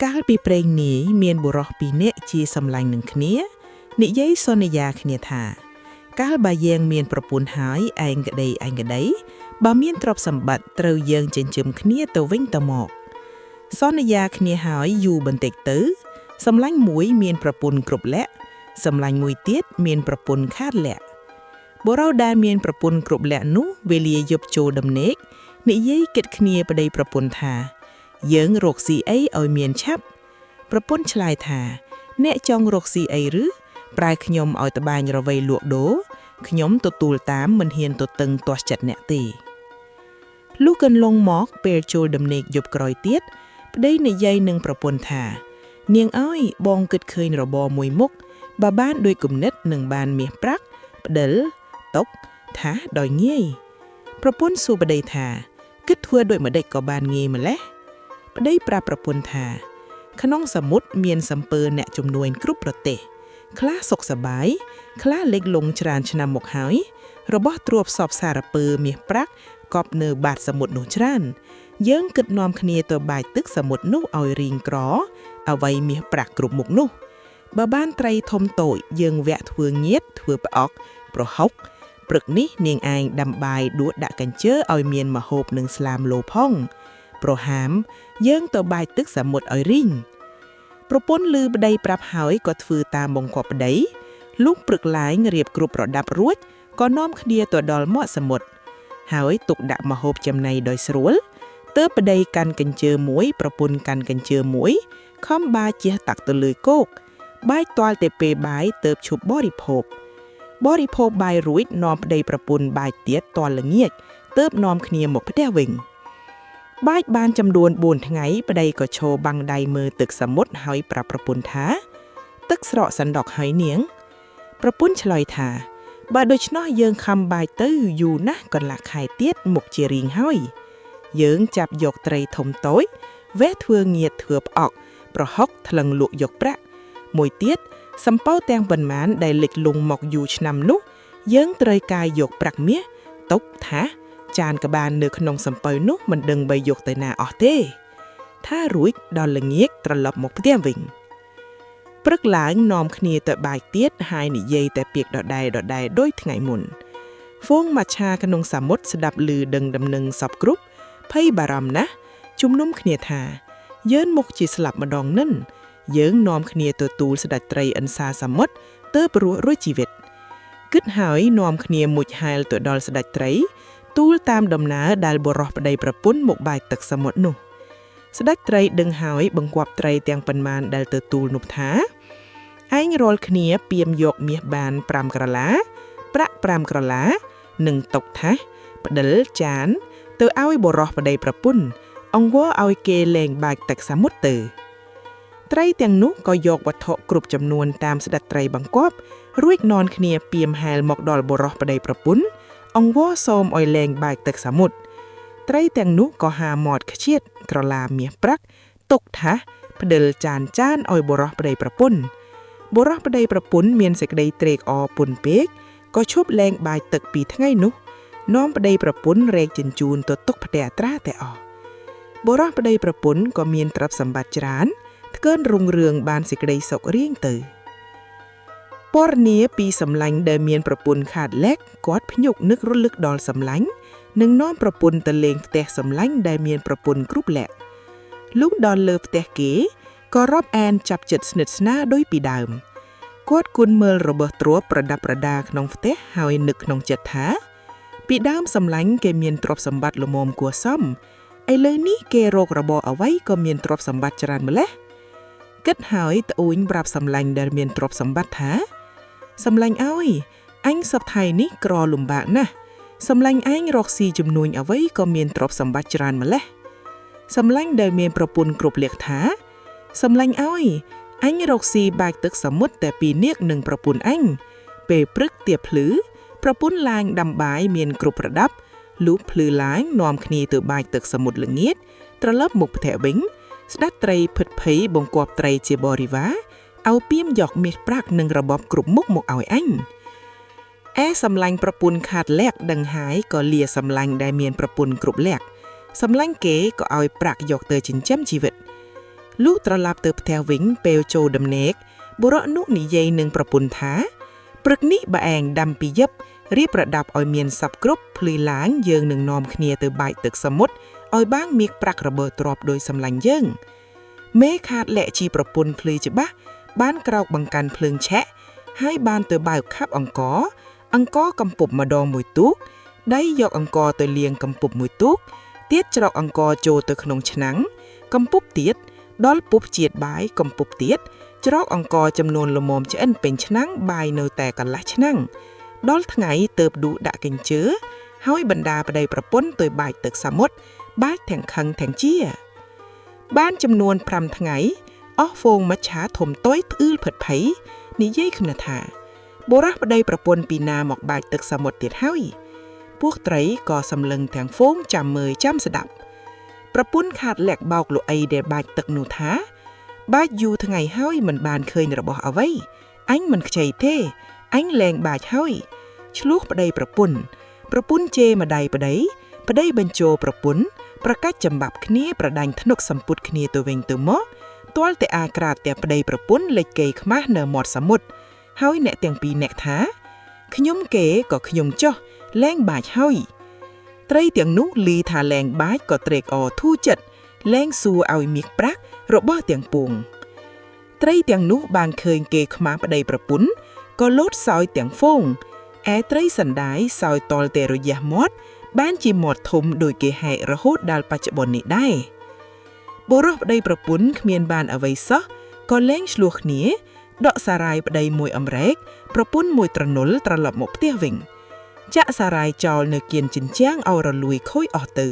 កាលពីព្រេងនេះមានបុរសពីរនាក់ជាសម្លាញ់នឹងគ្នានិយាយសន្យាគ្នាថាកាលបើយើងមានប្រពន្ធហើយឯងក្តីបើមានទ្រព្យសម្បត្តិត្រូវយើងចិញ្ចឹមគ្នាទៅវិញទៅមកសន្យាគ្នាហើយយូរបន្តិចទៅសម្លាញ់មួយមានប្រពន្ធគ្រប់លក្ខសម្លាញ់មួយទៀតមានប្រពន្ធខាតលក្ខបុរសដែលមានប្រពន្ធគ្រប់លក្ខនោះវេលាយប់ចូលដំណេកនិយាយគិតគ្នាប្តីប្រពន្ធថាយើងរកស៊ីអីឲ្យមានឆាប់ប្រពន្ធឆ្លើយថាអ្នកចង់រកស៊ីអីឬប្រែខ្ញុំឲ្យត្បាញរវៃលក់ដូរខ្ញុំទទួលតាមមិនហ៊ានទៅតឹងទាស់ចិត្តអ្នកទេលុះកន្លងមកពេលចូលដំណេកយប់ក្រោយទៀតប្តីនិយាយនឹងប្រពន្ធថានាងអើយបងគិតឃើញរបរមួយមុខបើបានដោយគំនិតនឹងបានមាសប្រាក់ផ្ដិលតុកថាដោយងាយប្រពន្ធសួរប្តីថាគិតធ្វើដូចម្ដេចក៏បានងាយម្ល៉េះប្តីប្រាប់ប្រពន្ធថាក្នុងសមុទ្រមានសំពើអ្នកជំនួញគ្រប់ប្រទេសខ្លះសុខសប្បាយខ្លះលេចលង់ច្រើនឆ្នាំមកហើយរបស់ទ្រព្យសពសារពើមាសប្រាក់កប់នៅបាតសមុទ្រនោះច្រើនយើងគិតនាំគ្នាទៅបាចទឹកសមុទ្រនោះឲ្យរីងក្រអ្វីមាសប្រាក់គ្រប់មុខនោះបើបានត្រីធំតូចយើងវៈធ្វើញៀតធ្វើផ្អកប្រហុកព្រឹកនេះនាងឯងដាំបាយដួសដាក់កញ្ជើឲ្យមានម្ហូបនឹងស្លាមលោផងប្រហាមយើងទៅបាចទឹកសមុទ្រឲ្យរីងប្រពន្ធឮប្តីប្រាប់ហើយក៏ធ្វើតាមបង្គាប់ប្តីលុះព្រឹកឡើងរៀបគ្រប់ប្រដាប់រួចក៏នាំគ្នាទៅដល់មាត់សមុទ្រហើយទុកដាក់ម្ហូបចំណីដោយស្រួលទើបប្តីកាន់កញ្ជើមួយប្រពន្ធកាន់កញ្ជើមួយខំបាយជះតាក់ទៅលើគោកបាយទាល់តែពេលបាយទើបឈប់បរិភោគបាយរួចនាំប្តីប្រពន្ធបាយទៀតទាល់ល្ងាចទើបនាំគ្នាមកផ្ទះវិញបាយបានចំនួន4ថ្ងៃប្តីក៏ឈរបាំងដៃមើលទឹកសមុទ្រហើយប្រាប់ប្រពន្ធថាទឹកស្រកសណ្ដុកហើយនាងប្រពន្ធឆ្លើយថាបើដូច្នោះយើងខំបាយទៅយូរណាស់កន្លះខែទៀតមុខជារៀងហើយយើងចាប់យកត្រីធំតូចវេះធ្វើងៀតធ្វើផ្អកប្រហុកថ្លឹងលក់យកប្រាក់មួយទៀតសំពៅទាំងប៉ុន្មានដែលលេចលង់មកយូរឆ្នាំនោះយើងត្រូវការយកប្រាក់មាសតុកថាចានក្បាននៅក្នុងសំពៅនោះមិនដឹងបីយកទៅណាអស់ទេថារួចដល់ល្ងាចត្រឡប់មកផ្ទះវិញព្រឹកឡើងនាំគ្នាទៅបាយទៀតហើយនិយាយតែពាក្យដដែលដូចថ្ងៃមុនហ្វូងម៉ាឆាក្នុងសមុទ្រស្ដាប់ឮដឹងដំណឹងសពគ្រប់ភ័យបារម្ភណាស់ជំនុំគ្នាថាយើងមុខជាស្លាប់ម្ដងនិនយើងនាំគ្នាទទួលស្ដេចត្រីឥន្សាសមុទ្រទើបរស់រួចជីវិតគិតហើយនាំគ្នាមុជហែលទៅដល់ស្ដេចត្រីទូលតាមដំណើរដែលបុរសប្តីប្រពន្ធមកបាចទឹកសមុទ្រនោះស្ដេចត្រីដឹងហើយបង្គាប់ត្រីទាំងប៉ុន្មានដែលទទួលនោះថាឯងរាល់គ្នាពាមយកមាសបាន5ក្រឡាប្រាក់5ក្រឡានិងតុកថាសផ្ដិលចានទៅឲ្យបុរសប្តីប្រពន្ធអង្វរឲ្យគេលែងបាចទឹកសមុទ្រទៅត្រីទាំងនោះក៏យកវត្ថុគ្រប់ចំនួនតាមស្ដេចត្រីបង្គាប់រួចនន់គ្នាពាមហែលមកដល់បុរសប្តីប្រពន្ធអង្វរសូមឲ្យលែងបាចទឹកសមុទ្រត្រីទាំងនោះក៏ហាមាត់ខ្ជៀតក្រឡាមាសប្រាក់ទុកថាសផ្ដិលចានឲ្យបុរសប្តីប្រពន្ធបុរសប្តីប្រពន្ធមានសេចក្តីត្រេកអរពន់ពេកក៏ឈប់លែងបាចទឹក2ថ្ងៃនោះនាំប្តីប្រពន្ធរែកជញ្ជូនទៅទុកផ្ទះត្រាតែអស់បុរសប្តីប្រពន្ធក៏មានទ្រព្យសម្បត្តិច្រើនថ្កើនរុងរឿងបានសេចក្តីសុខរៀងទៅពរនីពីសម្លាញ់ដែលមានប្រពន្ធខាតលែកគាត់ភ្ញុកនឹករលឹកដល់សម្លាញ់និងនាំប្រពន្ធទៅលេងផ្ទះសម្លាញ់ដែលមានប្រពន្ធគ្រប់លក្ខលុះដល់លើផ្ទះគេក៏រាប់អានចាប់ចិត្តស្និទ្ធស្នាលដូចពីដើមគាត់គូនមើលរបស់ទ្រព្យប្រដាប់ប្រដាក្នុងផ្ទះហើយនឹកក្នុងចិត្តថាពីដើមសម្លាញ់គេមានទ្រព្យសម្បត្តិល្មមគួរសមឥឡូវនេះគេរករបរអ្វីក៏មានទ្រព្យសម្បត្តិច្រើនម្ល៉េះគិតហើយត្អូញប្រាប់សម្លាញ់ដែលមានទ្រព្យសម្បត្តិថាសម្លាញ់អើយអញសប្តាហ៍នេះក្រលំបាកណាស់សម្លាញ់ឯងរកស៊ីជំនួញអ្វីក៏មានទ្រព្យសម្បត្តិច្រើនម្ល៉េះសម្លាញ់ដែលមានប្រពន្ធគ្រប់លក្ខថាសម្លាញ់អើយអញរកស៊ីបាចទឹកសមុទ្រតែ2នាគនឹងប្រពន្ធអញពេលព្រឹកទៀបភ្លឺប្រពន្ធឡើងដាំបាយមានគ្រប់ប្រដាប់លុះភ្លឺឡើងនាំគ្នាទៅបាចទឹកសមុទ្រល្ងាចត្រឡប់មកផ្ទះវិញស្ដេចត្រីភិតភ័យបង្គាប់ត្រីជាបរិវារឲ្យពាមយកមាសប្រាក់និងរបបគ្រប់មុខមកឲ្យអញសម្លាញ់ប្រពន្ធខាតលក្ខដឹងហើយក៏លាសម្លាញ់ដែលមានប្រពន្ធគ្រប់លក្ខសម្លាញ់គេក៏ឲ្យប្រាក់យកទៅចិញ្ចឹមជីវិត លុះត្រឡប់ទៅផ្ទះវិញពេលចូលដំណេកបុរសនោះនិយាយនឹងប្រពន្ធថាព្រឹកនេះបើឯងដាំពីយប់រៀបប្រដាប់ឲ្យមានសពគ្រប់ភ្លឺឡើងយើងនឹងនាំគ្នាទៅបាចទឹកសមុទ្រឲ្យបាងមាសប្រាក់របឺទ្របដោយសម្លាញ់យើងមេខាតលែកជីប្រពន្ធភ្លឺច្បាស់បានក្រោកបង្កាន់ភ្លើងឆេះហើយបានទៅបើកខាប់អង្គកំពុកម្ដងមួយទូកដៃយកអង្គទៅលាងកំពុបមួយទូកទៀតច្រកអង្គចូលទៅក្នុងឆ្នាំងកំពុបទៀតដល់ពុបជាតិបាយកំពុបទៀតច្រកអង្គចំនួនល្មមឆ្អិនពេញឆ្នាំងបាយនៅតែកន្លះឆ្នាំងដល់ថ្ងៃទៅបឌូដាក់កញ្ជើហើយបណ្ដាប្តីប្រពន្ធទៅបាចទឹកសមុទ្របាចទាំងខឹងទាំងជាបានចំនួន5ថ្ងៃអស់ហ្វូងមច្ឆាធំតុយផ្អឺលផិតភ័យនិយាយគ្នាថាបុរសប្តីប្រពន្ធពីណាមកបាចទឹកសមុទ្រទៀតហើយពួកត្រីក៏សម្លឹងទាំងហ្វូងចាំមើលចាំស្ដាប់ប្រពន្ធខាតលាក់បោកលុអីដែលបាចទឹកនោះថាបាចយូរថ្ងៃហើយមិនបានឃើញរបស់អ្វីអញមិនខ្ចីទេអញលែងបាចហើយឆ្លោះប្តីប្រពន្ធជេរម្ដាយប្តីបញ្ចោប្រពន្ធប្រកាច់ចម្បាប់គ្នាប្រដាញ់ធ្នុកសម្ពុតគ្នាទៅវិញទៅមកទាល់តែអាក្រាតតែប្តីប្រពន្ធលេចកេខ្មាស់នៅមាត់សមុទ្រហើយអ្នកទាំងពីរអ្នកថាខ្ញុំគេក៏ខ្ញុំចោះលែងបាចហើយត្រីទាំងនោះលីថាលែងបាចក៏ត្រេកអរធូរចិត្តលែងសួរឲ្យមាសប្រាក់របស់ទាំងពួងត្រីទាំងនោះបានឃើញគេខ្មាស់ប្តីប្រពន្ធក៏លោតសោយទាំងហ្វូងឯត្រីសណ្ដាយសោយតល់តែរយះមាត់បានជាមាត់ធំដោយគេហែករហូតដល់បច្ចុប្បន្ននេះដែរបុរសប្តីប្រពន្ធគ្មានបានអ្វីសោះក៏លែងឆ្លោះគ្នាដកសារាយប្តីមួយអម្រែកប្រពន្ធមួយត្រណុលត្រឡប់មកផ្ទះវិញចាក់សារាយចោលនៅគៀនជញ្ជាំងឲ្យរលួយខូចអស់ទៅ